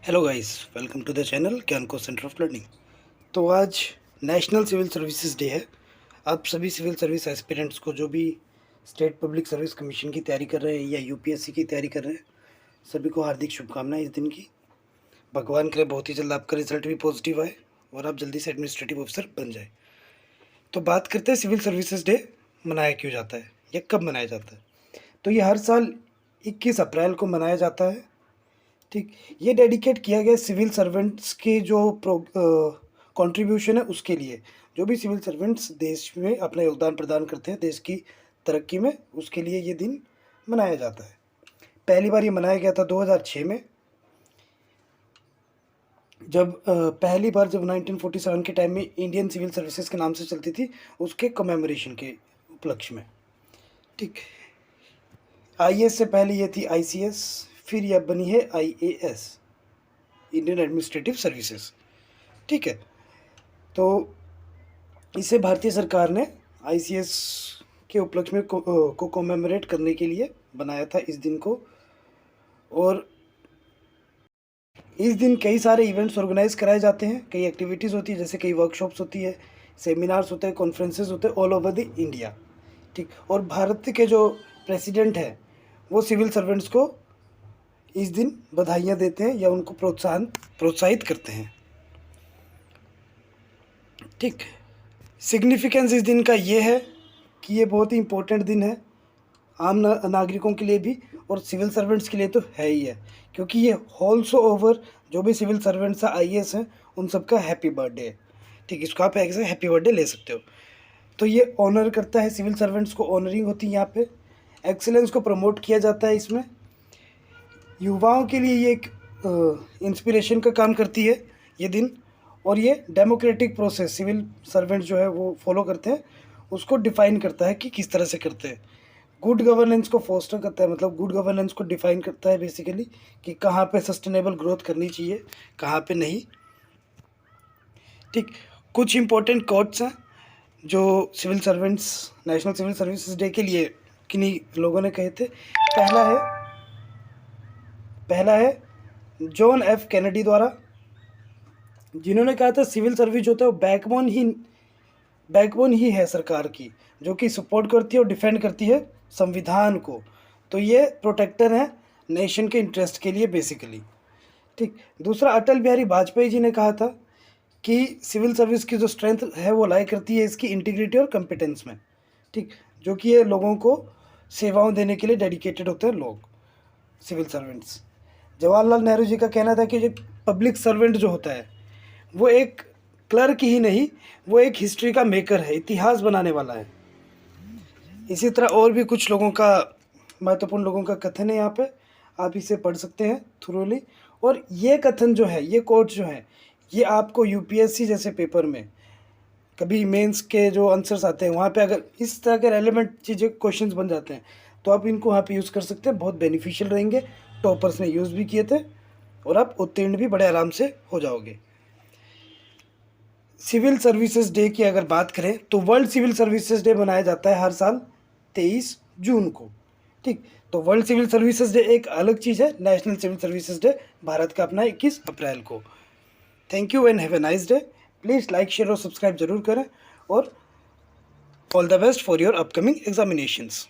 Hello guys, welcome to the channel ज्ञानको center of learning. तो आज नेशनल सिविल सर्विसेज डे है। आप सभी सिविल सर्विस एस्पिरेंट्स को, जो भी स्टेट पब्लिक सर्विस कमीशन की तैयारी कर रहे हैं या यूपीएससी की तैयारी कर रहे हैं, सभी को हार्दिक शुभकामनाएं इस दिन की। भगवान करे बहुत ही जल्द आपका रिजल्ट भी पॉजिटिव आए और आप जल्दी से एडमिनिस्ट्रेटिव ऑफिसर बन जाए। तो बात करते हैं सिविल सर्विसेज डे मनाया क्यों जाता है या कब मनाया जाता है। तो ये हर साल 21 अप्रैल को मनाया जाता है। ठीक, ये डेडिकेट किया गया सिविल सर्वेंट्स के जो कंट्रीब्यूशन है उसके लिए। जो भी सिविल सर्वेंट्स देश में अपना योगदान प्रदान करते हैं देश की तरक्की में, उसके लिए ये दिन मनाया जाता है। पहली बार ये मनाया गया था 2006 में, जब पहली बार जब 1947 के टाइम में इंडियन सिविल सर्विसेज के नाम से चलती थी, उसके कमेमोरेशन के उपलक्ष्य में। ठीक, आईएएस से पहले ये थी आईसीएस, फिर यह बनी है आईएएस, इंडियन एडमिनिस्ट्रेटिव सर्विसेज। ठीक है, तो इसे भारतीय सरकार ने आईसीएस के उपलक्ष्य में को कमेमोरेट करने के लिए बनाया था इस दिन को। और इस दिन कई सारे इवेंट्स ऑर्गेनाइज कराए जाते हैं, कई एक्टिविटीज़ होती है, जैसे कई वर्कशॉप्स होती है, सेमिनार्स होते हैं, कॉन्फ्रेंसेस होते हैं ऑल ओवर द इंडिया। ठीक, और भारत के जो प्रेसिडेंट हैं वो सिविल सर्वेंट्स को इस दिन बधाइयाँ देते हैं या उनको प्रोत्साहित करते हैं। ठीक, सिग्निफिकेंस इस दिन का ये है कि ये बहुत ही इम्पोर्टेंट दिन है आम नागरिकों के लिए भी और सिविल सर्वेंट्स के लिए तो है ही है, क्योंकि ये ऑल्सो ओवर जो भी सिविल सर्वेंट्स हैं, आईएएस हैं, उन सबका हैप्पी बर्थडे है। ठीक, इसको आप ऐसे हैप्पी बर्थडे ले सकते हो। तो ये ऑनर करता है सिविल सर्वेंट्स को, ऑनरिंग होती है यहाँ पे, एक्सीलेंस को प्रमोट किया जाता है इसमें। युवाओं के लिए ये एक इंस्पिरेशन का काम करती है ये दिन, और ये डेमोक्रेटिक प्रोसेस सिविल सर्वेंट जो है वो फॉलो करते हैं उसको डिफ़ाइन करता है कि किस तरह से करते हैं। गुड गवर्नेंस को फोस्टर करता है, मतलब गुड गवर्नेंस को डिफ़ाइन करता है बेसिकली कि कहाँ पे सस्टेनेबल ग्रोथ करनी चाहिए, कहाँ पे नहीं। ठीक, कुछ इंपॉर्टेंट कोट्स हैं जो civil servants national civil services day के लिए किन्हीं लोगों ने कहे थे। पहला है जॉन एफ कैनेडी द्वारा, जिन्होंने कहा था सिविल सर्विस जो होता है वो बैकबोन ही है सरकार की, जो कि सपोर्ट करती है और डिफेंड करती है संविधान को। तो ये प्रोटेक्टर है नेशन के इंटरेस्ट के लिए बेसिकली। ठीक, दूसरा अटल बिहारी वाजपेयी जी ने कहा था कि सिविल सर्विस की जो स्ट्रेंथ है वो लाई करती है इसकी इंटीग्रिटी और कॉम्पिटेंस में। ठीक, जो कि ये लोगों को सेवाओं देने के लिए डेडिकेटेड होते हैं लोग, सिविल सर्वेंट्स। जवाहरलाल नेहरू जी का कहना था कि जो पब्लिक सर्वेंट जो होता है वो एक क्लर्क ही नहीं, वो एक हिस्ट्री का मेकर है, इतिहास बनाने वाला है। इसी तरह और भी कुछ लोगों का, महत्वपूर्ण लोगों का कथन है यहाँ पे, आप इसे पढ़ सकते हैं थ्रोली। और ये कथन जो है, ये कोट जो है, ये आपको यूपीएससी जैसे पेपर में कभी मेंस के जो आंसर्स आते हैं वहाँ पे अगर इस तरह के रेलेवेंट चीज़ें क्वेश्चंस बन जाते हैं तो आप इनको वहाँ पे यूज़ कर सकते हैं, बहुत बेनिफिशियल रहेंगे। टॉपर्स ने यूज़ भी किए थे और आप उत्तीर्ण भी बड़े आराम से हो जाओगे। सिविल सर्विसेज डे की अगर बात करें तो वर्ल्ड सिविल सर्विसेज डे मनाया जाता है हर साल 23 जून को। ठीक, तो वर्ल्ड सिविल सर्विसेज डे एक अलग चीज़ है, national civil services day Bharat का अपना 21 अप्रैल को। Thank you and have a nice day. Please like, share और सब्सक्राइब जरूर करें और all the best for your upcoming examinations.